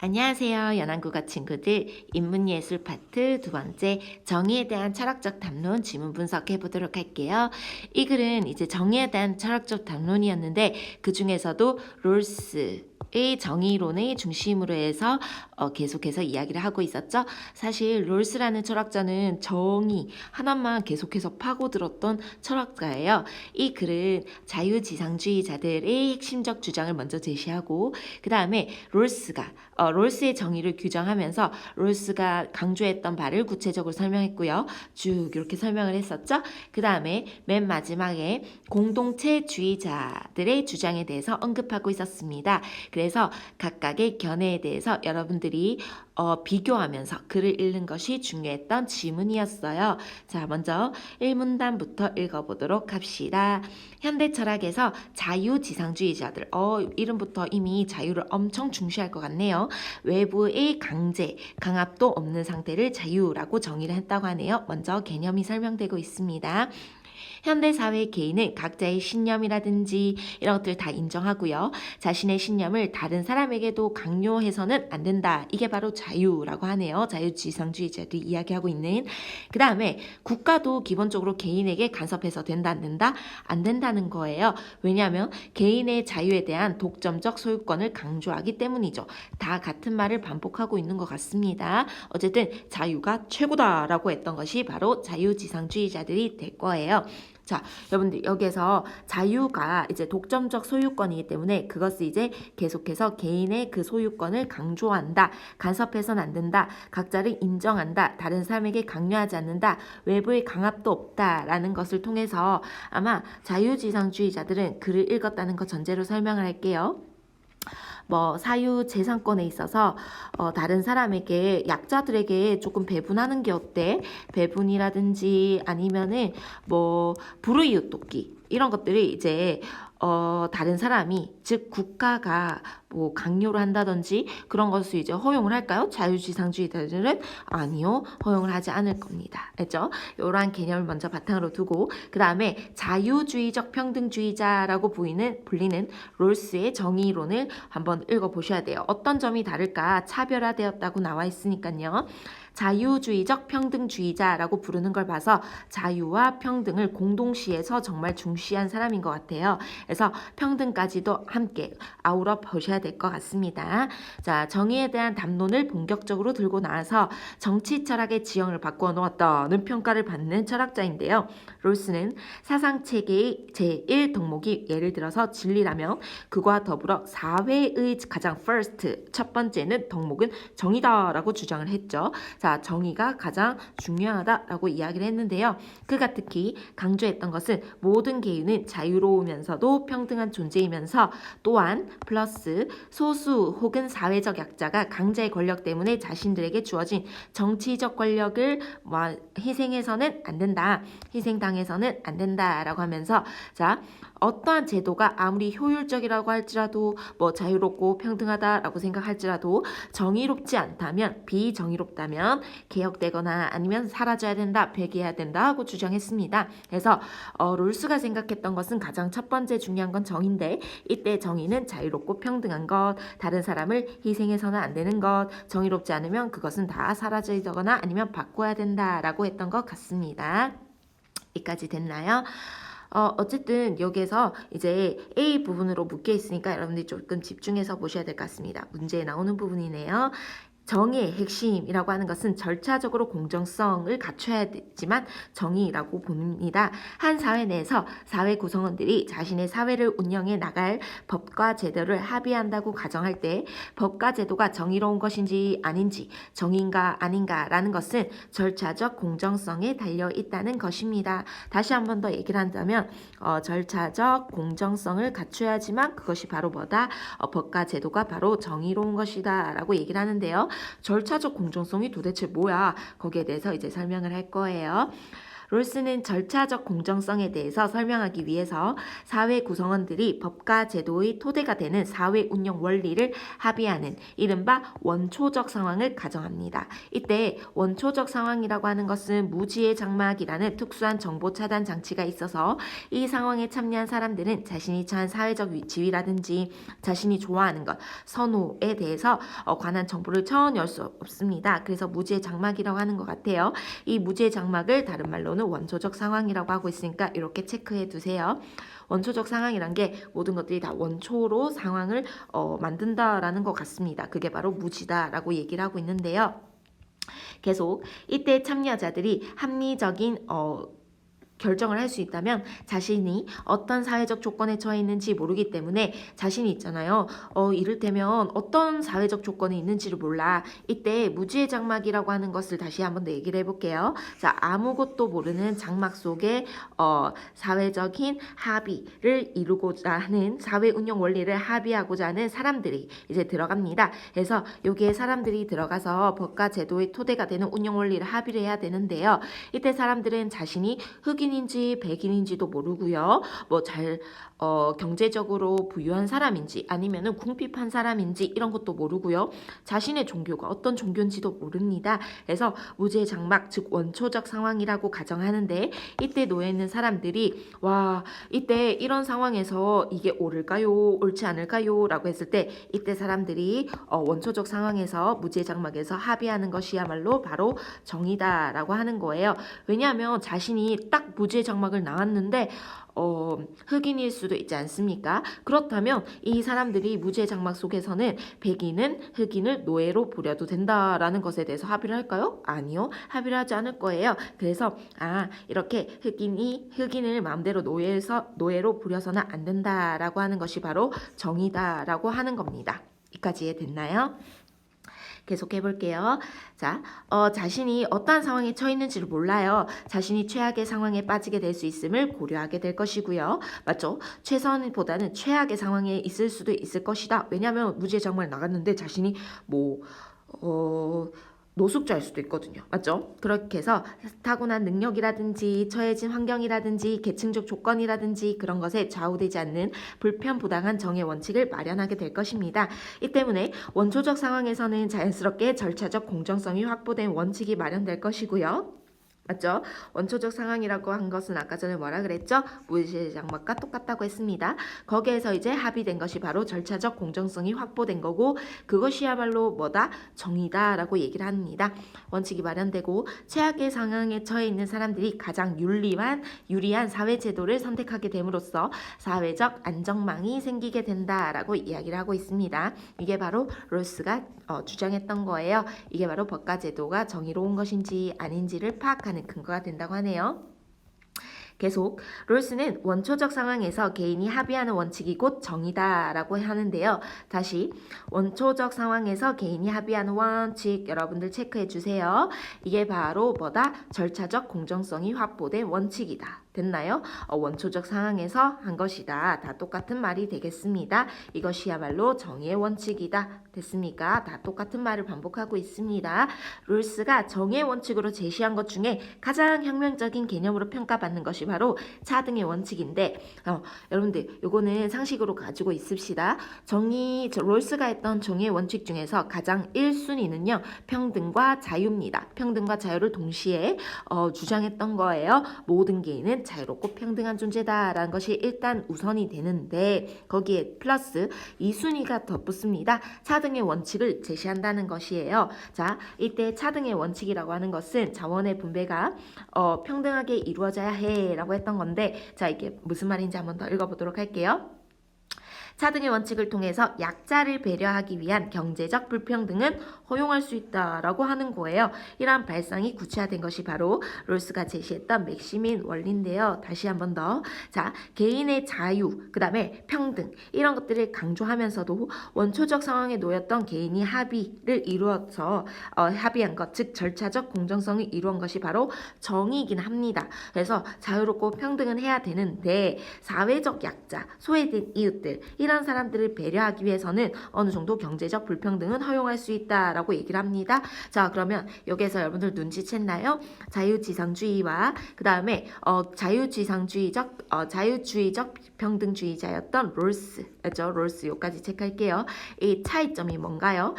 안녕하세요. 연안국어 친구들. 인문예술 파트 두 번째 정의에 대한 철학적 담론 지문 분석해 보도록 할게요. 이 글은 이제 정의에 대한 철학적 담론이었는데 그 중에서도 롤스의 정의론의 중심으로 해서 계속해서 이야기를 하고 있었죠. 사실 롤스라는 철학자는 정의 하나만 계속해서 파고들었던 철학자예요. 이 글은 자유지상주의자들의 핵심적 주장을 먼저 제시하고 그 다음에 롤스의 정의를 규정하면서 롤스가 강조했던 바를 구체적으로 설명했고요. 쭉 이렇게 설명을 했었죠. 그 다음에 맨 마지막에 공동체주의자들의 주장에 대해서 언급하고 있었습니다. 그래서 각각의 견해에 대해서 여러분들이 비교하면서 글을 읽는 것이 중요했던 지문이었어요. 자, 먼저 1문단부터 읽어보도록 합시다. 현대 철학에서 자유지상주의자들, 이름부터 이미 자유를 엄청 중시할 것 같네요. 외부의 강제, 강압도 없는 상태를 자유라고 정의를 했다고 하네요. 먼저 개념이 설명되고 있습니다. 현대사회 개인은 각자의 신념이라든지 이런 것들 다 인정하고요. 자신의 신념을 다른 사람에게도 강요해서는 안 된다. 이게 바로 자유라고 하네요. 자유지상주의자들이 이야기하고 있는. 그 다음에 국가도 기본적으로 개인에게 간섭해서 된다 안 된다? 안 된다는 거예요. 왜냐하면 개인의 자유에 대한 독점적 소유권을 강조하기 때문이죠. 다 같은 말을 반복하고 있는 것 같습니다. 어쨌든 자유가 최고다라고 했던 것이 바로 자유지상주의자들이 될 거예요. 자, 여러분들 여기에서 자유가 이제 독점적 소유권이기 때문에 그것을 이제 계속해서 개인의 그 소유권을 강조한다. 간섭해서는 안 된다. 각자를 인정한다. 다른 사람에게 강요하지 않는다. 외부의 강압도 없다라는 것을 통해서 아마 자유지상주의자들은 글을 읽었다는 것 전제로 설명을 할게요. 사유재산권에 있어서 다른 사람에게 약자들에게 조금 배분하는 게 어때? 배분이라든지 아니면은 불우이웃 돕기 이런 것들이 이제 다른 사람이 즉 국가가 강요를 한다든지 그런 것을 이제 허용을 할까요? 자유지상주의자들은 아니요, 허용을 하지 않을 겁니다. 알죠? 이러한 개념을 먼저 바탕으로 두고 그 다음에 자유주의적 평등주의자라고 불리는 롤스의 정의론을 한번 읽어보셔야 돼요. 어떤 점이 다를까? 차별화되었다고 나와 있으니까요. 자유주의적 평등주의자라고 부르는 걸 봐서 자유와 평등을 공동시해서 정말 중시한 사람인 것 같아요. 그래서 평등까지도 함께 아우러 보셔야 될 것 같습니다. 자, 정의에 대한 담론을 본격적으로 들고 나와서 정치 철학의 지형을 바꾸어 놓았다는 평가를 받는 철학자인데요. 롤스는 사상체계의 제1 덕목이 예를 들어서 진리라면 그와 더불어 사회의 가장 first, 첫 번째는 덕목은 정의다라고 주장을 했죠. 자, 정의가 가장 중요하다라고 이야기를 했는데요. 그가 특히 강조했던 것은 모든 개인은 자유로우면서도 평등한 존재이면서 또한 플러스 소수 혹은 사회적 약자가 강자의 권력 때문에 자신들에게 주어진 정치적 권력을 희생해서는 안 된다. 희생당해서는 안 된다라고 하면서 자, 어떠한 제도가 아무리 효율적이라고 할지라도 자유롭고 평등하다라고 생각할지라도 정의롭지 않다면 비정의롭다면 개혁되거나 아니면 사라져야 된다, 폐기해야 된다 하고 주장했습니다. 그래서 롤스가 생각했던 것은 가장 첫 번째 중요한 건 정의인데 이때 정의는 자유롭고 평등한 것, 다른 사람을 희생해서는 안 되는 것, 정의롭지 않으면 그것은 다 사라지거나 아니면 바꿔야 된다라고 했던 것 같습니다. 여기까지 됐나요? 어쨌든 여기에서 이제 A 부분으로 묶여 있으니까 여러분들이 조금 집중해서 보셔야 될 것 같습니다. 문제에 나오는 부분이네요. 정의의 핵심이라고 하는 것은 절차적으로 공정성을 갖춰야 되지만 정의라고 봅니다. 한 사회 내에서 사회 구성원들이 자신의 사회를 운영해 나갈 법과 제도를 합의한다고 가정할 때 법과 제도가 정의로운 것인지 아닌지 정의인가 아닌가라는 것은 절차적 공정성에 달려 있다는 것입니다. 다시 한 번 더 얘기를 한다면 절차적 공정성을 갖춰야지만 그것이 바로 뭐다? 법과 제도가 바로 정의로운 것이다 라고 얘기를 하는데요. 절차적 공정성이 도대체 뭐야? 거기에 대해서 이제 설명을 할 거예요. 롤스는 절차적 공정성에 대해서 설명하기 위해서 사회 구성원들이 법과 제도의 토대가 되는 사회 운영 원리를 합의하는 이른바 원초적 상황을 가정합니다. 이때 원초적 상황이라고 하는 것은 무지의 장막이라는 특수한 정보 차단 장치가 있어서 이 상황에 참여한 사람들은 자신이 처한 사회적 지위라든지 자신이 좋아하는 것, 선호에 대해서 관한 정보를 전혀 알 수 없습니다. 그래서 무지의 장막이라고 하는 것 같아요. 이 무지의 장막을 다른 말로는 원초적 상황이라고 하고 있으니까 이렇게 체크해 두세요. 원초적 상황이란 게 모든 것들이 다 원초로 상황을 만든다라는 것 같습니다. 그게 바로 무지다라고 얘기를 하고 있는데요. 계속 이때 참여자들이 합리적인 결정을 할 수 있다면 자신이 어떤 사회적 조건에 처해 있는지 모르기 때문에 자신이 있잖아요. 이를테면 어떤 사회적 조건이 있는지를 몰라. 이때 무지의 장막이라고 하는 것을 다시 한번 더 얘기를 해볼게요. 자, 아무것도 모르는 장막 속에 사회적인 합의를 이루고자 하는 사회 운영 원리를 합의하고자 하는 사람들이 이제 들어갑니다. 그래서 여기에 사람들이 들어가서 법과 제도의 토대가 되는 운영 원리를 합의를 해야 되는데요. 이때 사람들은 자신이 흑인인지 백인인지도 모르고요. 경제적으로 부유한 사람인지 아니면은 궁핍한 사람인지 이런 것도 모르고요. 자신의 종교가 어떤 종교인지도 모릅니다. 그래서 무지의 장막, 즉 원초적 상황이라고 가정하는데 이때 놓여 있는 사람들이 이때 이런 상황에서 이게 옳을까요? 옳지 않을까요? 라고 했을 때 이때 사람들이 원초적 상황에서 무지의 장막에서 합의하는 것이야말로 바로 정의다라고 하는 거예요. 왜냐하면 자신이 딱 무지의 장막을 나왔는데 흑인일 수도 있지 않습니까? 그렇다면 이 사람들이 무지의 장막 속에서는 백인은 흑인을 노예로 부려도 된다라는 것에 대해서 합의를 할까요? 아니요. 합의를 하지 않을 거예요. 그래서 이렇게 흑인을 마음대로 노예로 부려서는 안 된다라고 하는 것이 바로 정의다라고 하는 겁니다. 여기까지 이해됐나요? 계속 해볼게요. 자, 자신이 어떠한 상황에 처해 있는지를 몰라요. 자신이 최악의 상황에 빠지게 될 수 있음을 고려하게 될 것이고요. 맞죠? 최선보다는 최악의 상황에 있을 수도 있을 것이다. 왜냐하면 무지의 장막에 나갔는데 자신이 노숙자일 수도 있거든요. 맞죠? 그렇게 해서 타고난 능력이라든지 처해진 환경이라든지 계층적 조건이라든지 그런 것에 좌우되지 않는 불편부당한 정의 원칙을 마련하게 될 것입니다. 이 때문에 원초적 상황에서는 자연스럽게 절차적 공정성이 확보된 원칙이 마련될 것이고요. 맞죠? 원초적 상황이라고 한 것은 아까 전에 뭐라 그랬죠? 무지의 장막과 똑같다고 했습니다. 거기에서 이제 합의된 것이 바로 절차적 공정성이 확보된 거고 그것이야말로 뭐다? 정의다라고 얘기를 합니다. 원칙이 마련되고 최악의 상황에 처해 있는 사람들이 가장 유리한 사회제도를 선택하게 됨으로써 사회적 안정망이 생기게 된다라고 이야기를 하고 있습니다. 이게 바로 롤스가 주장했던 거예요. 이게 바로 법과 제도가 정의로운 것인지 아닌지를 파악하는 근거가 된다고 하네요. 계속 롤스는 원초적 상황에서 개인이 합의하는 원칙이 곧 정의다라고 하는데요. 다시 원초적 상황에서 개인이 합의하는 원칙 여러분들 체크해 주세요. 이게 바로 뭐다? 절차적 공정성이 확보된 원칙이다. 됐나요? 원초적 상황에서 한 것이다. 다 똑같은 말이 되겠습니다. 이것이야말로 정의의 원칙이다. 됐습니까? 다 똑같은 말을 반복하고 있습니다. 롤스가 정의의 원칙으로 제시한 것 중에 가장 혁명적인 개념으로 평가받는 것이 바로 차등의 원칙인데 여러분들 요거는 상식으로 가지고 있읍시다. 롤스가 했던 정의의 원칙 중에서 가장 1순위는요. 평등과 자유입니다. 평등과 자유를 동시에 주장했던 거예요. 모든 개인은 자유롭고 평등한 존재다라는 것이 일단 우선이 되는데 거기에 플러스 2순위가 덧붙습니다. 차등의 원칙을 제시한다는 것이에요. 자, 이때 차등의 원칙이라고 하는 것은 자원의 분배가 평등하게 이루어져야 해 라고 했던 건데 자, 이게 무슨 말인지 한번 더 읽어보도록 할게요. 차등의 원칙을 통해서 약자를 배려하기 위한 경제적 불평등은 허용할 수 있다라고 하는 거예요. 이러한 발상이 구체화된 것이 바로 롤스가 제시했던 맥시민 원리인데요. 다시 한번 더. 자, 개인의 자유, 그 다음에 평등 이런 것들을 강조하면서도 원초적 상황에 놓였던 개인이 합의를 이루어서 합의한 것, 즉 절차적 공정성을 이루은 것이 바로 정의이긴 합니다. 그래서 자유롭고 평등은 해야 되는데 사회적 약자, 소외된 이웃들 이런 친한 사람들을 배려하기 위해서는 어느 정도 경제적 불평등은 허용할 수 있다라고 얘기를 합니다. 자, 그러면 여기에서 여러분들 눈치챘나요? 자유지상주의와 그 다음에 자유주의적 평등주의자였던 롤스였죠. 롤스 요까지 체크할게요. 이 차이점이 뭔가요?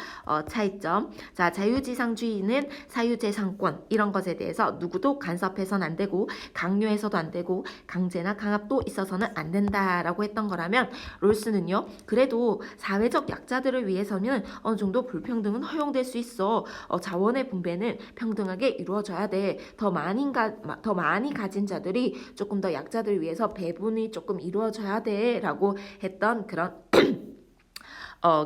차이점. 자, 자유지상주의는 사유재산권 이런 것에 대해서 누구도 간섭해서는 안 되고 강요해서도 안 되고 강제나 강압도 있어서는 안 된다라고 했던 거라면 롤스는요. 그래도 사회적 약자들을 위해서는 어느 정도 불평등은 허용될 수 있어. 자원의 분배는 평등하게 이루어져야 돼. 더 많이 가진 자들이 조금 더 약자들을 위해서 배분이 조금 이루어져야 돼 라고 했던 그런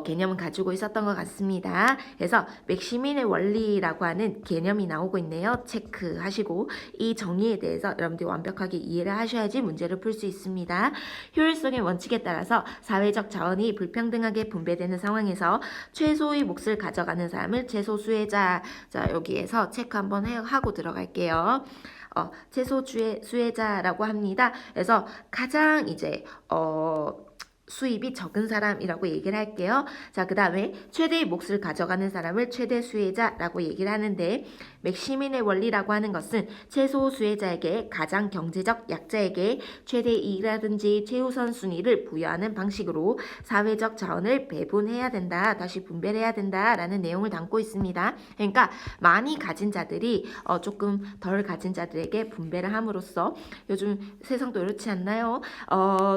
개념은 가지고 있었던 것 같습니다. 그래서 맥시민의 원리라고 하는 개념이 나오고 있네요. 체크하시고 이 정의에 대해서 여러분들이 완벽하게 이해를 하셔야지 문제를 풀 수 있습니다. 효율성의 원칙에 따라서 사회적 자원이 불평등하게 분배되는 상황에서 최소의 몫을 가져가는 사람을 최소수혜자. 자, 여기에서 체크 한번 하고 들어갈게요. 최소수혜자라고 합니다. 그래서 가장 이제 수입이 적은 사람이라고 얘기를 할게요. 자, 그 다음에 최대의 몫을 가져가는 사람을 최대 수혜자라고 얘기를 하는데 맥시민의 원리라고 하는 것은 최소 수혜자에게 가장 경제적 약자에게 최대 이익이라든지 최우선 순위를 부여하는 방식으로 사회적 자원을 배분해야 된다. 다시 분배를 해야 된다라는 내용을 담고 있습니다. 그러니까 많이 가진 자들이 조금 덜 가진 자들에게 분배를 함으로써 요즘 세상도 이렇지 않나요?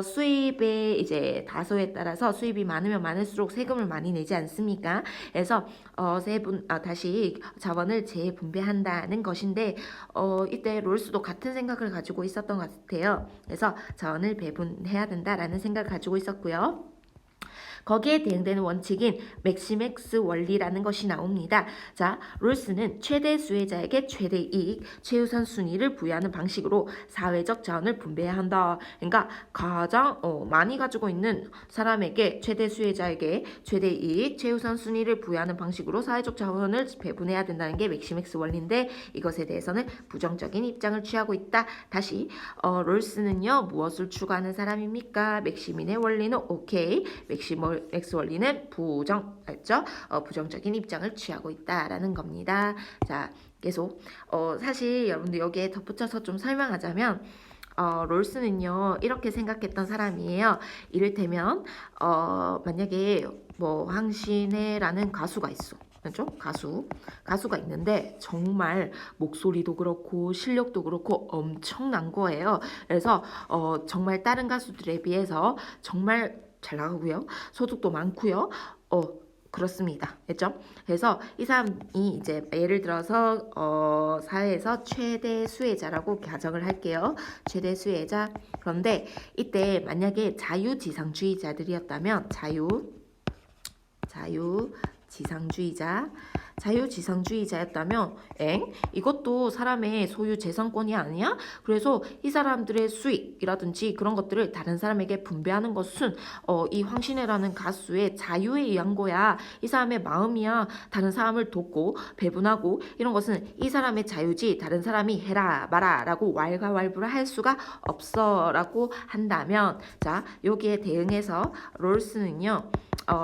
수입의 이제 다소에 따라서 수입이 많으면 많을수록 세금을 많이 내지 않습니까? 그래서 다시 자원을 재분배한다는 것인데 이때 롤스도 같은 생각을 가지고 있었던 것 같아요. 그래서 자원을 배분해야 된다라는 생각을 가지고 있었고요. 거기에 대응되는 원칙인 맥시맥스 원리라는 것이 나옵니다. 자, 롤스는 최대 수혜자에게 최대 이익, 최우선 순위를 부여하는 방식으로 사회적 자원을 분배해야 한다. 그러니까 가장 많이 가지고 있는 사람에게 최대 수혜자에게 최대 이익, 최우선 순위를 부여하는 방식으로 사회적 자원을 배분해야 된다는 게 맥시맥스 원리인데 이것에 대해서는 부정적인 입장을 취하고 있다. 다시 롤스는요 무엇을 추구하는 사람입니까? 맥시민의 원리는 오케이, 맥스 원리는 부정적인 입장을 취하고 있다라는 겁니다. 자, 계속 사실 여러분들 여기에 덧붙여서 좀 설명하자면 롤스는요 이렇게 생각했던 사람이에요. 이를테면 만약에 뭐 황신혜라는 가수가 있어. 그렇죠? 가수가 있는데 정말 목소리도 그렇고 실력도 그렇고 엄청난 거예요. 그래서 정말 다른 가수들에 비해서 정말 잘 나가고요. 소득도 많고요. 그렇습니다. 됐죠? 그래서 이 사람이 이제 예를 들어서 사회에서 최대 수혜자라고 가정을 할게요. 최대 수혜자. 그런데 이때 만약에 자유지상주의자들이었다면 자유지상주의자였다면 이것도 사람의 소유 재산권이 아니야? 그래서 이 사람들의 수익이라든지 그런 것들을 다른 사람에게 분배하는 것은 이 황신혜라는 가수의 자유에 의한 거야. 이 사람의 마음이야. 다른 사람을 돕고 배분하고 이런 것은 이 사람의 자유지 다른 사람이 해라 마라 라고 왈가왈부를 할 수가 없어 라고 한다면 자, 여기에 대응해서 롤스는요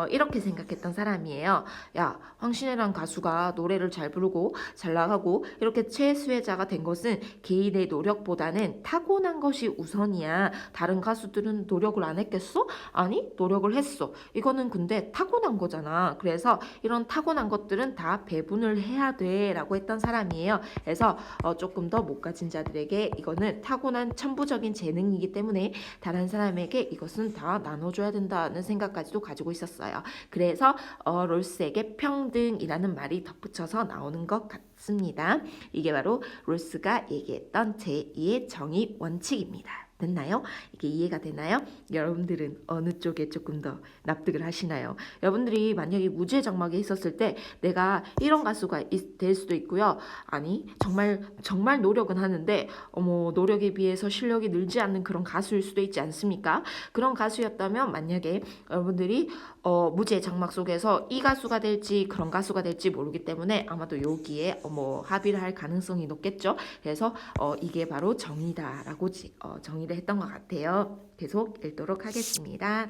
이렇게 생각했던 사람이에요. 야, 황신혜란 가수가 노래를 잘 부르고 잘 나가고 이렇게 최수혜자가 된 것은 개인의 노력보다는 타고난 것이 우선이야. 다른 가수들은 노력을 안 했겠어? 아니, 노력을 했어. 이거는 근데 타고난 거잖아. 그래서 이런 타고난 것들은 다 배분을 해야 돼 라고 했던 사람이에요. 그래서 조금 더 못 가진 자들에게 이거는 타고난 천부적인 재능이기 때문에 다른 사람에게 이것은 다 나눠줘야 된다는 생각까지도 가지고 있었어요. 그래서 롤스에게 평등이라는 말이 덧붙여서 나오는 것 같습니다. 이게 바로 롤스가 얘기했던 제2의 정의 원칙입니다. 됐나요? 이게 이해가 되나요? 여러분들은 어느 쪽에 조금 더 납득을 하시나요? 여러분들이 만약에 무죄 장막에 있었을 때 내가 이런 가수가 될 수도 있고요. 아니 정말 노력은 하는데 노력에 비해서 실력이 늘지 않는 그런 가수일 수도 있지 않습니까? 그런 가수였다면 만약에 여러분들이 무죄 장막 속에서 이 가수가 될지 그런 가수가 될지 모르기 때문에 아마도 여기에 합의를 할 가능성이 높겠죠. 그래서 이게 바로 정의다라고 정의를 했던 것 같아요. 계속 읽도록 하겠습니다.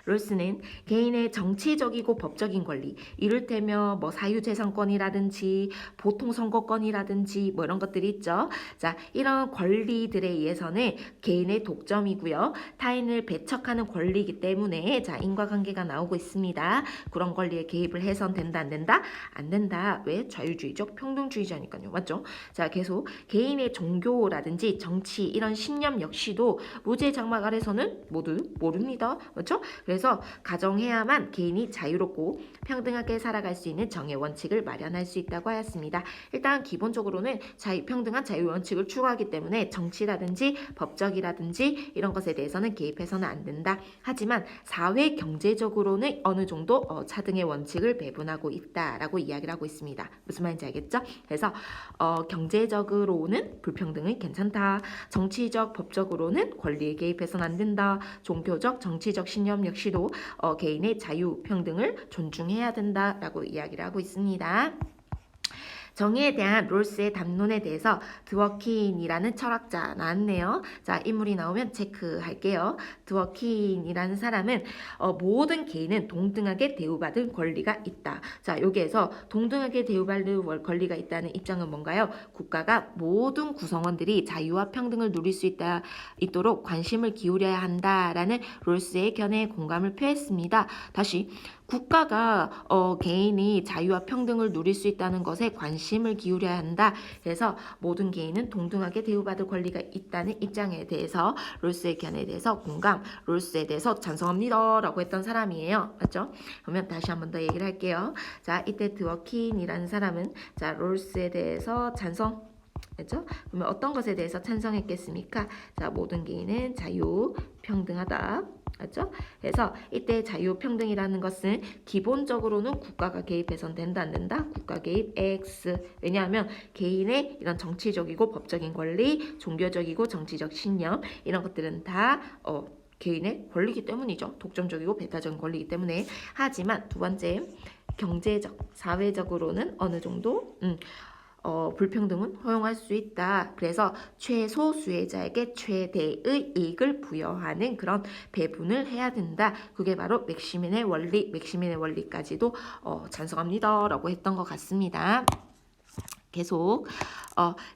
롤스는 개인의 정치적이고 법적인 권리, 이를테면 뭐 사유재산권이라든지 보통선거권이라든지 뭐 이런 것들이 있죠. 자, 이런 권리들에 의해서는 개인의 독점이고요. 타인을 배척하는 권리이기 때문에 자, 인과관계가 나오고 있습니다. 그런 권리에 개입을 해선 된다, 안 된다? 안 된다. 왜? 자유주의적 평등주의자니까요. 맞죠? 자, 계속 개인의 종교라든지 정치 이런 신념 역시도 무죄 장막 아래서는 모두 모릅니다. 그렇죠? 그래서 가정해야만 개인이 자유롭고 평등하게 살아갈 수 있는 정의 원칙을 마련할 수 있다고 하였습니다. 일단 기본적으로는 평등한 자유 원칙을 추구하기 때문에 정치라든지 법적이라든지 이런 것에 대해서는 개입해서는 안 된다. 하지만 사회 경제적으로는 어느 정도 차등의 원칙을 배분하고 있다라고 이야기를 하고 있습니다. 무슨 말인지 알겠죠? 그래서 경제적으로는 불평등은 괜찮다. 정치적, 법적으로는 권리에 개입해서는 안 된다. 종교적, 정치적 신념 역시도 개인의 자유, 평등을 존중해야 된다라고 이야기를 하고 있습니다. 정의에 대한 롤스의 담론에 대해서 드워킨이라는 철학자 나왔네요. 자, 인물이 나오면 체크할게요. 드워킨이라는 사람은 모든 개인은 동등하게 대우받을 권리가 있다. 자, 여기에서 동등하게 대우받을 권리가 있다는 입장은 뭔가요? 국가가 모든 구성원들이 자유와 평등을 누릴 수 있도록 관심을 기울여야 한다라는 롤스의 견해에 공감을 표했습니다. 다시 국가가 개인이 자유와 평등을 누릴 수 있다는 것에 관심을 기울여야 한다. 그래서 모든 개인은 동등하게 대우받을 권리가 있다는 입장에 대해서 롤스의 견해에 대해서 공감, 롤스에 대해서 찬성합니다 라고 했던 사람이에요. 맞죠? 그러면 다시 한 번 더 얘기를 할게요. 자, 이때 드워킨이라는 사람은 자, 롤스에 대해서 찬성, 그렇죠? 그러면 어떤 것에 대해서 찬성했겠습니까? 자, 모든 개인은 자유, 평등하다. 맞죠? 그래서 이때 자유평등이라는 것은 기본적으로는 국가가 개입해선 된다, 안 된다? 국가 개입 X. 왜냐하면 개인의 이런 정치적이고 법적인 권리, 종교적이고 정치적 신념 이런 것들은 다 개인의 권리이기 때문이죠. 독점적이고 배타적인 권리이기 때문에. 하지만 두 번째, 경제적, 사회적으로는 어느 정도 불평등은 허용할 수 있다. 그래서 최소 수혜자에게 최대의 이익을 부여하는 그런 배분을 해야 된다. 그게 바로 맥시민의 원리, 맥시민의 원리까지도 찬성합니다 라고 했던 것 같습니다. 계속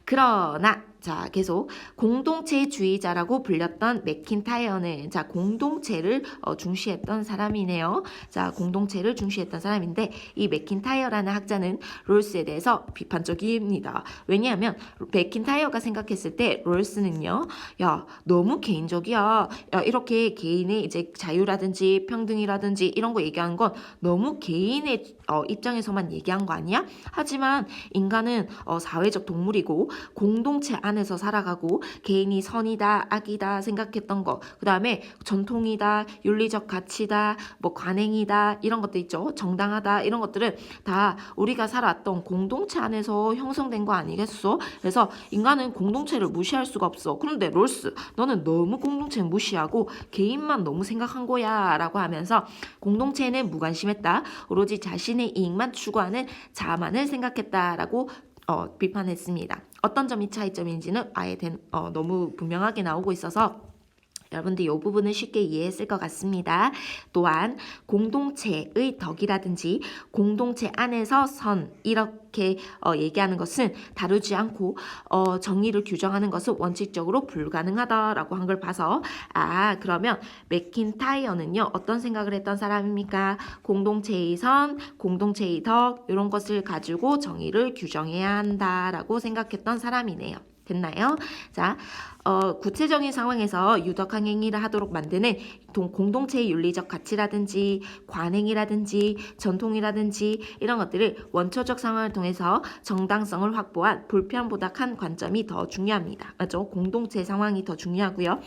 그러나 자, 계속 공동체주의자라고 불렸던 맥킨타이어는 자, 공동체를 중시했던 사람이네요. 자, 공동체를 중시했던 사람인데 이 맥킨타이어라는 학자는 롤스에 대해서 비판적입니다. 왜냐하면 맥킨타이어가 생각했을 때 롤스는요, 야, 너무 개인적이야. 야, 이렇게 개인의 이제 자유라든지 평등이라든지 이런 거 얘기한 건 너무 개인의 입장에서만 얘기한 거 아니야? 하지만 인간은 사회적 동물이고 공동체 안에서 살아가고 개인이 선이다 악이다 생각했던 거, 그 다음에 전통이다 윤리적 가치다 뭐 관행이다 이런 것들 있죠. 정당하다 이런 것들은 다 우리가 살아왔던 공동체 안에서 형성된 거 아니겠어? 그래서 인간은 공동체를 무시할 수가 없어. 그런데 롤스 너는 너무 공동체 무시하고 개인만 너무 생각한 거야 라고 하면서 공동체에는 무관심했다. 오로지 자신의 이익만 추구하는 자만을 생각했다라고 비판했습니다. 어떤 점이 차이점인지는 아예 너무 분명하게 나오고 있어서 여러분들 이 부분은 쉽게 이해했을 것 같습니다. 또한 공동체의 덕이라든지 공동체 안에서 선 이렇게 얘기하는 것은 다루지 않고 정의를 규정하는 것은 원칙적으로 불가능하다라고 한 걸 봐서 그러면 맥킨타이어는요 어떤 생각을 했던 사람입니까? 공동체의 선, 공동체의 덕 이런 것을 가지고 정의를 규정해야 한다라고 생각했던 사람이네요. 됐나요? 자, 구체적인 상황에서 유덕한 행위를 하도록 만드는 공동체의 윤리적 가치라든지 관행이라든지 전통이라든지 이런 것들을 원초적 상황을 통해서 정당성을 확보한 불편보다한 관점이 더 중요합니다. 맞죠? 공동체 상황이 더 중요하고요.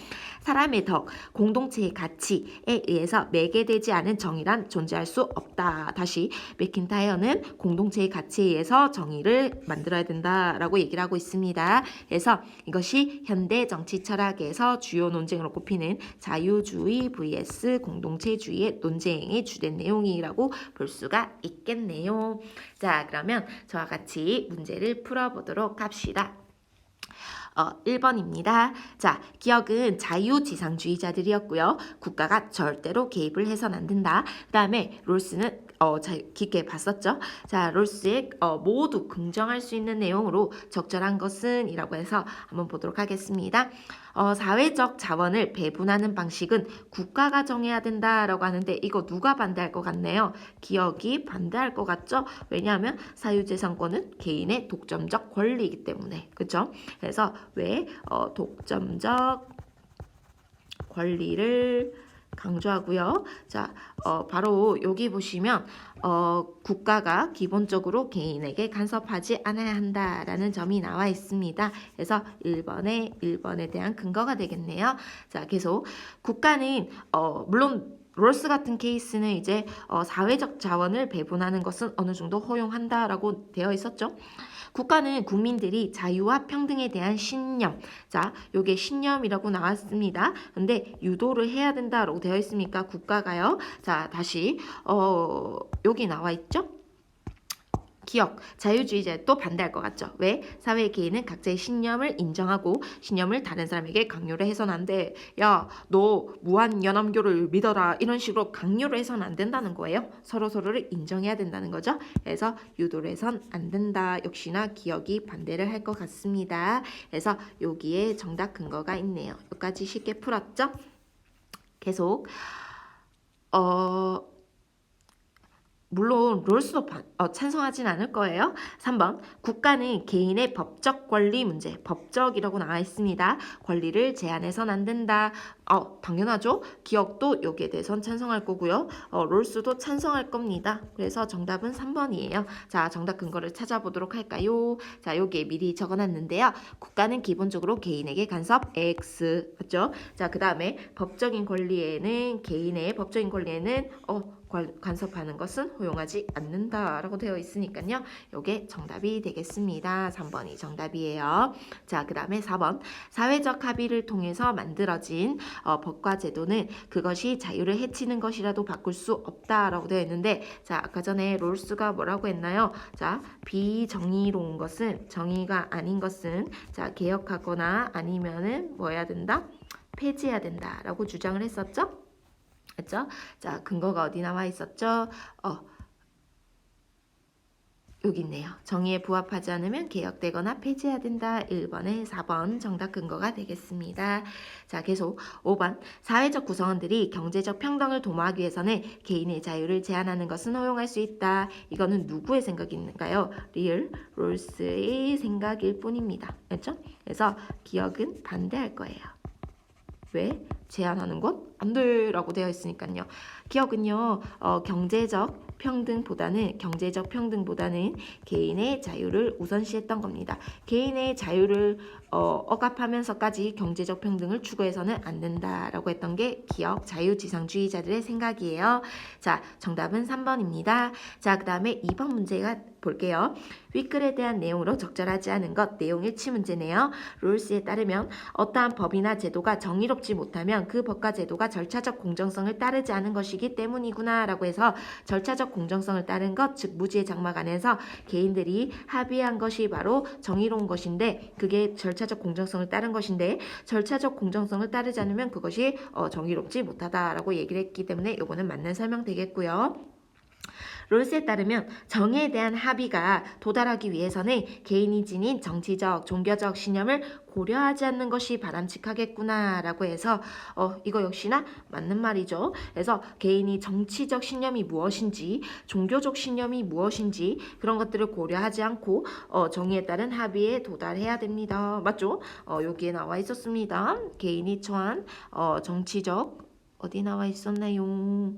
사람의 덕, 공동체의 가치에 의해서 매개되지 않은 정의란 존재할 수 없다. 다시 맥킨타이어는 공동체의 가치에 의해서 정의를 만들어야 된다라고 얘기를 하고 있습니다. 그래서 이것이 현대 정치 철학에서 주요 논쟁으로 꼽히는 자유주의 vs 공동체주의의 논쟁의 주된 내용이라고 볼 수가 있겠네요. 자, 그러면 저와 같이 문제를 풀어보도록 합시다. 1번입니다. 자, 기억은 자유지상주의자들이었고요. 국가가 절대로 개입을 해서는 안 된다. 그 다음에 롤스는 깊게 봤었죠. 자, 롤스의 모두 긍정할 수 있는 내용으로 적절한 것은 이라고 해서 한번 보도록 하겠습니다. 사회적 자원을 배분하는 방식은 국가가 정해야 된다라고 하는데 이거 누가 반대할 것 같네요? 기억이 반대할 것 같죠? 왜냐하면 사유재산권은 개인의 독점적 권리이기 때문에 그렇죠? 그래서 왜 독점적 권리를 강조하고요. 자, 바로 여기 보시면 국가가 기본적으로 개인에게 간섭하지 않아야 한다라는 점이 나와 있습니다. 그래서 1번에 대한 근거가 되겠네요. 자, 계속 국가는 물론 롤스 같은 케이스는 이제 사회적 자원을 배분하는 것은 어느 정도 허용한다라고 되어 있었죠. 국가는 국민들이 자유와 평등에 대한 신념, 자, 요게 신념이라고 나왔습니다. 근데 유도를 해야 된다라고 되어 있으니까 국가가요. 자, 다시 여기 나와 있죠? 기억, 자유주의자에 또 반대할 것 같죠. 왜? 사회의 개인은 각자의 신념을 인정하고 신념을 다른 사람에게 강요를 해서는 안 돼. 야, 너 무한연합교를 믿어라. 이런 식으로 강요를 해서는 안 된다는 거예요. 서로서로를 인정해야 된다는 거죠. 그래서 유도를 해선 안 된다. 역시나 기억이 반대를 할 것 같습니다. 그래서 여기에 정답 근거가 있네요. 여기까지 쉽게 풀었죠? 계속 물론 롤스도 찬성하진 않을 거예요. 3번 국가는 개인의 법적 권리 문제, 법적이라고 나와 있습니다. 권리를 제한해서는 안 된다. 당연하죠. 기억도 여기에 대해선 찬성할 거고요. 롤스도 찬성할 겁니다. 그래서 정답은 3번이에요. 자, 정답 근거를 찾아보도록 할까요? 자, 여기에 미리 적어놨는데요. 국가는 기본적으로 개인에게 간섭 X 맞죠? 자, 그 다음에 법적인 권리에는 개인의 법적인 권리에는 간섭하는 것은 허용하지 않는다라고 되어 있으니까요. 이게 정답이 되겠습니다. 3번이 정답이에요. 자, 그 다음에 4번 사회적 합의를 통해서 만들어진 법과 제도는 그것이 자유를 해치는 것이라도 바꿀 수 없다라고 되어 있는데 자, 아까 전에 롤스가 뭐라고 했나요? 자, 비정의로운 것은 정의가 아닌 것은 자, 개혁하거나 아니면은 뭐 해야 된다? 폐지해야 된다라고 주장을 했었죠? 그렇죠? 자, 근거가 어디 나와 있었죠? 여기 있네요. 정의에 부합하지 않으면 개혁되거나 폐지해야 된다. 1번에 4번 정답 근거가 되겠습니다. 자, 계속 5번 사회적 구성원들이 경제적 평등을 도모하기 위해서는 개인의 자유를 제한하는 것은 허용할 수 있다. 이거는 누구의 생각인가요? 리얼 롤스의 생각일 뿐입니다. 그렇죠? 그래서 기억은 반대할 거예요. 왜? 제한하는 것? 안 돼라고 되어 있으니까요. 기억은요. 경제적 평등보다는 개인의 자유를 우선시했던 겁니다. 개인의 자유를 억압하면서까지 경제적 평등을 추구해서는 안 된다라고 했던 게 기억 자유지상주의자들의 생각이에요. 자, 정답은 3번입니다. 자, 그 다음에 2번 문제가 볼게요. 윗글에 대한 내용으로 적절하지 않은 것 내용 일치 문제네요. 롤스에 따르면 어떠한 법이나 제도가 정의롭지 못하면 그 법과 제도가 절차적 공정성을 따르지 않은 것이기 때문이구나 라고 해서 절차적 공정성을 따른 것, 즉 무지의 장막 안에서 개인들이 합의한 것이 바로 정의로운 것인데 그게 절차적 공정성을 따른 것인데 절차적 공정성을 따르지 않으면 그것이 정의롭지 못하다라고 얘기를 했기 때문에 이거는 맞는 설명 되겠고요. 롤스에 따르면 정의에 대한 합의가 도달하기 위해서는 개인이 지닌 정치적, 종교적 신념을 고려하지 않는 것이 바람직하겠구나 라고 해서 이거 역시나 맞는 말이죠. 그래서 개인이 정치적 신념이 무엇인지 종교적 신념이 무엇인지 그런 것들을 고려하지 않고 정의에 따른 합의에 도달해야 됩니다. 맞죠? 여기에 나와 있었습니다. 개인이 처한 정치적 어디 나와 있었나요?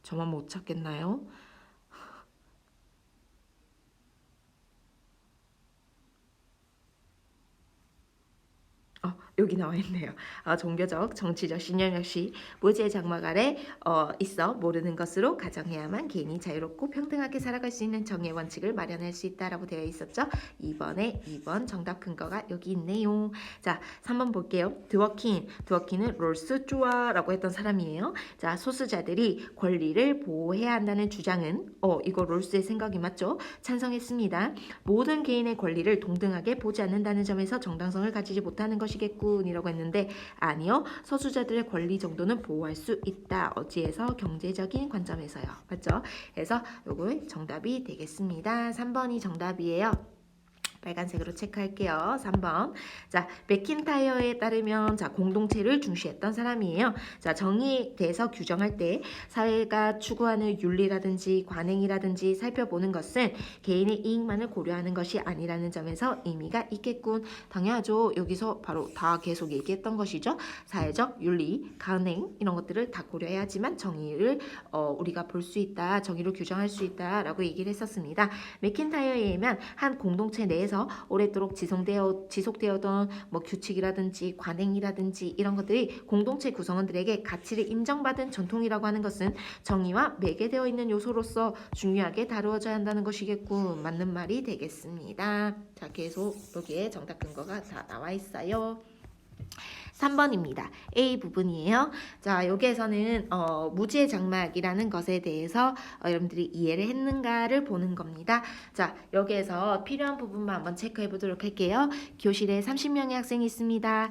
저만 못 찾겠나요? 여기 나와 있네요. 종교적, 정치적 신념 역시 무지의 장막 아래 있어 모르는 것으로 가정해야만 개인이 자유롭고 평등하게 살아갈 수 있는 정의 원칙을 마련할 수 있다라고 되어 있었죠. 2번 정답 근거가 여기 있네요. 자, 3번 볼게요. 드워킨은 롤스 쪼아라고 했던 사람이에요. 자, 소수자들이 권리를 보호해야 한다는 주장은 이거 롤스의 생각이 맞죠? 찬성했습니다. 모든 개인의 권리를 동등하게 보지 않는다는 점에서 정당성을 가지지 못하는 것이겠군 이라고 했는데 아니요. 소수자들의 권리 정도는 보호할 수 있다. 어찌에서 경제적인 관점에서요. 맞죠? 그래서 요거 정답이 되겠습니다. 3번이 정답이에요. 빨간색으로 체크할게요. 3번. 자, 맥킨타이어에 따르면 공동체를 중시했던 사람이에요. 자, 정의에 대해서 규정할 때 사회가 추구하는 윤리라든지 관행이라든지 살펴보는 것은 개인의 이익만을 고려하는 것이 아니라는 점에서 의미가 있겠군. 당연하죠. 여기서 바로 다 계속 얘기했던 것이죠. 사회적 윤리, 관행 이런 것들을 다 고려해야지만 정의를 우리가 볼 수 있다. 정의를 규정할 수 있다라고 얘기를 했었습니다. 맥킨타이어에 의하면 한 공동체 내에서 오랫도록 지속되어던 규칙이라든지 관행이라든지 이런 것들이 공동체 구성원들에게 가치를 인정받은 전통이라고 하는 것은 정의와 매개되어 있는 요소로서 중요하게 다루어져야 한다는 것이겠군. 맞는 말이 되겠습니다. 자, 계속 여기에 정답 근거가 다 나와 있어요. 3번입니다. A 부분이에요. 자, 여기에서는 무지의 장막이라는 것에 대해서 여러분들이 이해를 했는가를 보는 겁니다. 자, 여기에서 필요한 부분만 한번 체크해 보도록 할게요. 교실에 30명의 학생이 있습니다.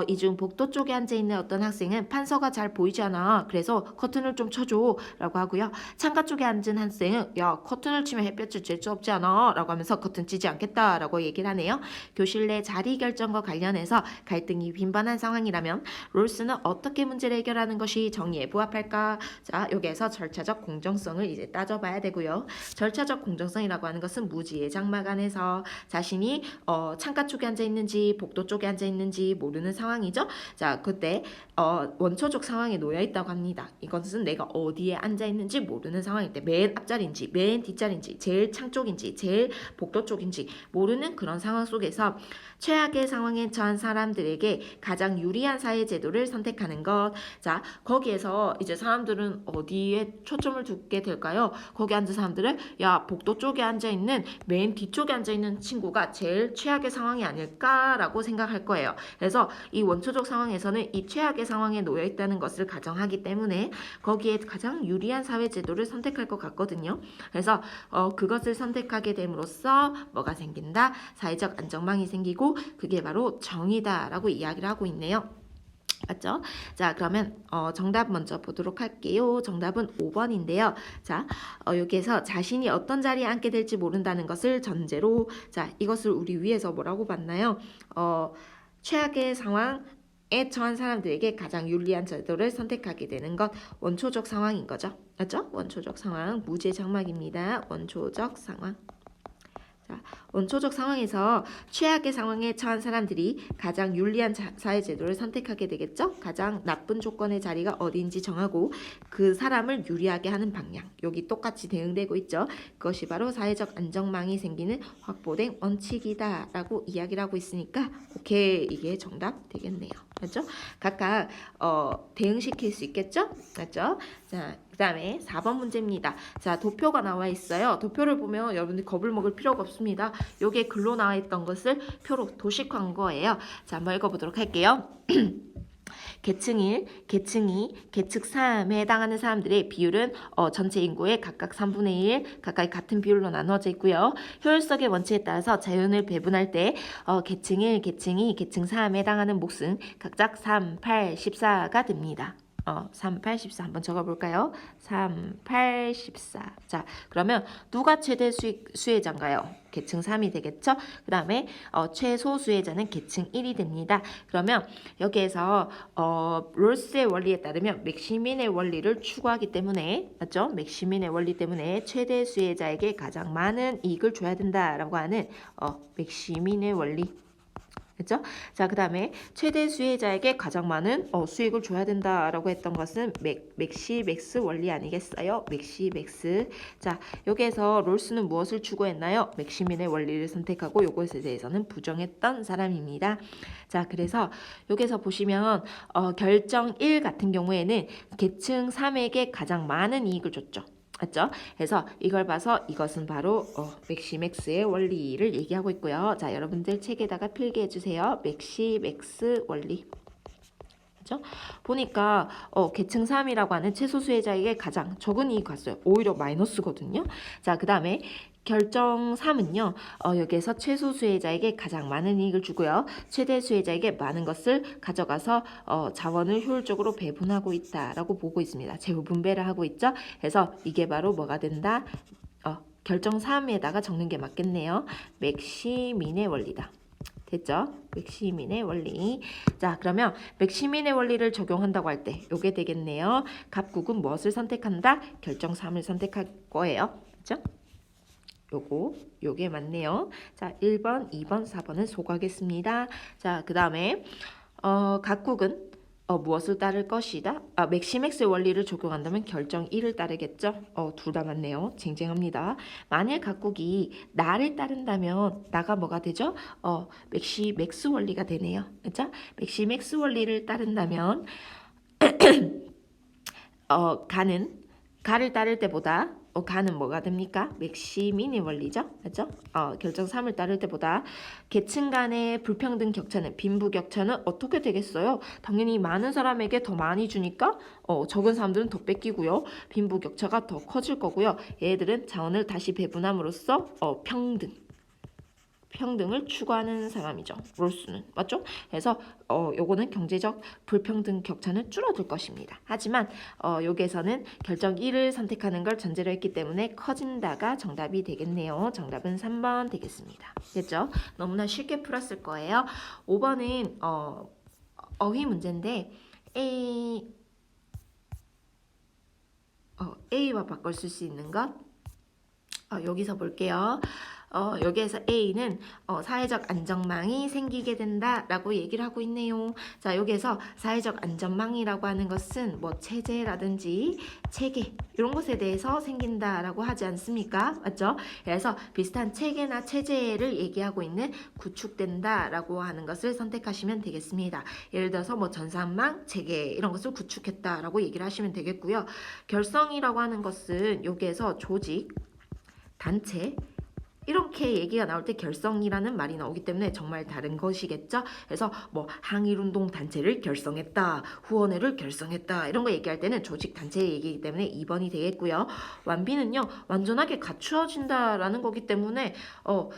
이 중 복도 쪽에 앉아있는 어떤 학생은 판서가 잘 보이지 않아. 그래서 커튼을 좀 쳐줘 라고 하고요. 창가 쪽에 앉은 학생은 야, 커튼을 치면 햇볕을 잴 수 없지 않아 라고 하면서 커튼 치지 않겠다 라고 얘기를 하네요. 교실 내 자리 결정과 관련해서 갈등이 빈번한 상황이라면 롤스는 어떻게 문제를 해결하는 것이 정의에 부합할까? 자, 여기에서 절차적 공정성을 이제 따져봐야 되고요. 절차적 공정성이라고 하는 것은 무지의 장막 안에서 자신이 창가 쪽에 앉아 있는지 복도 쪽에 앉아 있는지 모르는 상황이죠. 자, 그때 원초적 상황에 놓여 있다고 합니다. 이것은 내가 어디에 앉아 있는지 모르는 상황일 때 맨 앞자리인지 맨 뒷자리인지 제일 창 쪽인지 제일 복도 쪽인지 모르는 그런 상황 속에서 최악의 상황에 처한 사람들에게 가장 유리한 사회 제도를 선택하는 것. 자, 거기에서 이제 사람들은 어디에 초점을 두게 될까요? 거기 앉은 사람들은 야, 복도 쪽에 앉아 있는 맨 뒤쪽에 앉아 있는 친구가 제일 최악의 상황이 아닐까라고 생각할 거예요. 그래서 이 원초적 상황에서는 이 최악의 상황에 놓여 있다는 것을 가정하기 때문에 거기에 가장 유리한 사회 제도를 선택할 것 같거든요. 그래서 그것을 선택하게 됨으로써 뭐가 생긴다? 사회적 안정망이 생기고 그게 바로 정의다라고 이야기를 하고 있네요. 맞죠? 자, 그러면 정답 먼저 보도록 할게요. 정답은 5번인데요. 자, 여기에서 자신이 어떤 자리에 앉게 될지 모른다는 것을 전제로 자, 이것을 우리 위에서 뭐라고 봤나요? 최악의 상황에 처한 사람들에게 가장 유리한 제도를 선택하게 되는 것 원초적 상황인 거죠. 맞죠? 원초적 상황, 무지의 장막입니다. 원초적 상황. 자, 원초적 상황에서 최악의 상황에 처한 사람들이 가장 유리한 사회제도를 선택하게 되겠죠. 가장 나쁜 조건의 자리가 어디인지 정하고 그 사람을 유리하게 하는 방향. 여기 똑같이 대응되고 있죠. 그것이 바로 사회적 안정망이 생기는 확보된 원칙이다 라고 이야기를 하고 있으니까 오케이, 이게 정답 되겠네요. 맞죠? 각각 대응시킬 수 있겠죠? 맞죠? 자, 그 다음에 4번 문제입니다. 자, 도표가 나와 있어요. 도표를 보면 여러분들 겁을 먹을 필요가 없습니다. 요게 글로 나와 있던 것을 표로 도식한 거예요. 자, 한번 읽어보도록 할게요. 계층 1, 계층 2, 계층 3에 해당하는 사람들의 비율은 전체 인구의 각각 3분의 1 가까이 같은 비율로 나누어져 있고요. 효율성의 원칙에 따라서 자연을 배분할 때 계층 1, 계층 2, 계층 3에 해당하는 몫은 각각 3, 8, 14가 됩니다. 3, 8, 14 한번 적어볼까요? 3, 8, 14. 자, 그러면 누가 최대 수혜자인가요? 계층 3이 되겠죠? 그 다음에 최소 수혜자는 계층 1이 됩니다. 그러면 여기에서 롤스의 원리에 따르면 맥시민의 원리를 추구하기 때문에 맞죠? 맥시민의 원리 때문에 최대 수혜자에게 가장 많은 이익을 줘야 된다라고 하는 맥시민의 원리. 그죠? 자, 그 다음에 최대 수혜자에게 가장 많은 수익을 줘야 된다라고 했던 것은 맥시 맥스 원리 아니겠어요? 맥시 맥스. 자, 여기에서 롤스는 무엇을 추구했나요? 맥시민의 원리를 선택하고 요것에 대해서는 부정했던 사람입니다. 자, 그래서 여기서 보시면 결정 1 같은 경우에는 계층 3에게 가장 많은 이익을 줬죠. 맞죠? 그래서 이걸 봐서 이것은 바로 맥시맥스의 원리를 얘기하고 있고요. 자, 여러분들 책에다가 필기해 주세요. 맥시맥스 원리. 그죠? 보니까 계층 3이라고 하는 최소 수혜자에게 가장 적은 이익 갔어요. 오히려 마이너스거든요. 자, 그 다음에 결정 3은요. 여기에서 최소 수혜자에게 가장 많은 이익을 주고요. 최대 수혜자에게 많은 것을 가져가서 자원을 효율적으로 배분하고 있다라고 보고 있습니다. 재분배를 하고 있죠. 그래서 이게 바로 뭐가 된다? 결정 3에다가 적는 게 맞겠네요. 맥시민의 원리다. 됐죠? 맥시민의 원리. 자, 그러면 맥시민의 원리를 적용한다고 할 때 요게 되겠네요. 갑국은 무엇을 선택한다? 결정 3을 선택할 거예요. 그죠? 요게 맞네요. 자, 1번, 2번, 4번은 소거하겠습니다. 자, 그 다음에 각국은 무엇을 따를 것이다? 맥시맥스의 원리를 적용한다면 결정 1을 따르겠죠? 둘 다 맞네요. 쟁쟁합니다. 만일 각국이 나를 따른다면 나가 뭐가 되죠? 맥시맥스 원리가 되네요. 그렇죠? 맥시맥스 원리를 따른다면 가를 따를 때보다 가는 뭐가 됩니까? 맥시민의 원리죠. 그렇죠? 결정 3을 따를 때보다 계층 간의 불평등 격차는 빈부격차는 어떻게 되겠어요? 당연히 많은 사람에게 더 많이 주니까 적은 사람들은 더 뺏기고요. 빈부격차가 더 커질 거고요. 얘들은 자원을 다시 배분함으로써 평등을 추구하는 사람이죠. 롤스는. 맞죠? 그래서 요거는 경제적 불평등 격차는 줄어들 것입니다. 하지만 여기에서는 결정 1을 선택하는 걸 전제로 했기 때문에 커진다가 정답이 되겠네요. 정답은 3번 되겠습니다. 됐죠? 너무나 쉽게 풀었을 거예요. 5번은 어휘 문제인데 A와 바꿔 쓸 수 있는 것 여기서 볼게요. 여기에서 A는 사회적 안전망이 생기게 된다라고 얘기를 하고 있네요. 자, 여기에서 사회적 안전망이라고 하는 것은 뭐 체제라든지 체계 이런 것에 대해서 생긴다라고 하지 않습니까? 맞죠? 그래서 비슷한 체계나 체제를 얘기하고 있는 구축된다라고 하는 것을 선택하시면 되겠습니다. 예를 들어서 뭐 전산망, 체계 이런 것을 구축했다라고 얘기를 하시면 되겠고요. 결성이라고 하는 것은 여기에서 조직, 단체 이렇게 얘기가 나올 때 결성이라는 말이 나오기 때문에 정말 다른 것이겠죠. 그래서 뭐 항일운동 단체를 결성했다, 후원회를 결성했다 이런 거 얘기할 때는 조직 단체 얘기이기 때문에 2번이 되겠고요. 완비는요 완전하게 갖추어진다라는 거기 때문에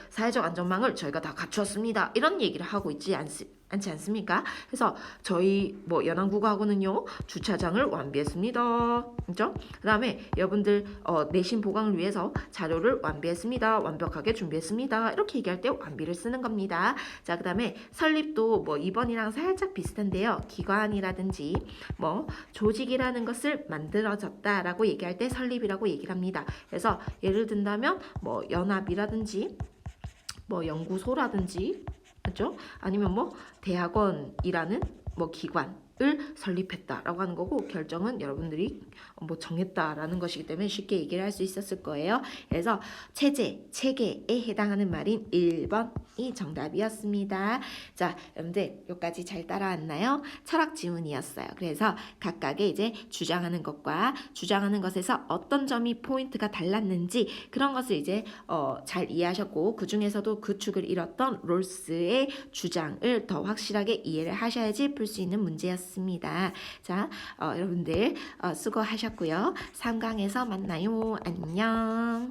사회적 안전망을 저희가 다 갖추었습니다 이런 얘기를 하고 있지 않습니까? 그래서 저희 뭐 연안국어학원은요 주차장을 완비했습니다. 그죠? 그 다음에 여러분들 내신 보강을 위해서 자료를 완비했습니다. 완벽하게 준비했습니다. 이렇게 얘기할 때 완비를 쓰는 겁니다. 자, 그 다음에 설립도 뭐 2번이랑 살짝 비슷한데요. 기관이라든지 뭐 조직이라는 것을 만들어졌다라고 얘기할 때 설립이라고 얘기를 합니다. 그래서 예를 든다면 뭐 연합이라든지 뭐 연구소라든지 그렇죠? 아니면 뭐 대학원이라는 뭐 기관을 설립했다라고 하는 거고 결정은 여러분들이 뭐 정했다라는 것이기 때문에 쉽게 얘기를 할 수 있었을 거예요. 그래서 체제, 체계에 해당하는 말인 1번이 정답이었습니다. 자, 여러분들 여기까지 잘 따라왔나요? 철학 지문이었어요. 그래서 각각의 이제 주장하는 것과 주장하는 것에서 어떤 점이 포인트가 달랐는지 그런 것을 이제 잘 이해하셨고 그 중에서도 그 축을 이뤘던 롤스의 주장을 더 확실하게 이해를 하셔야지 풀 수 있는 문제였습니다. 자, 여러분들 수고하셨고요. 3강에서 만나요. 안녕.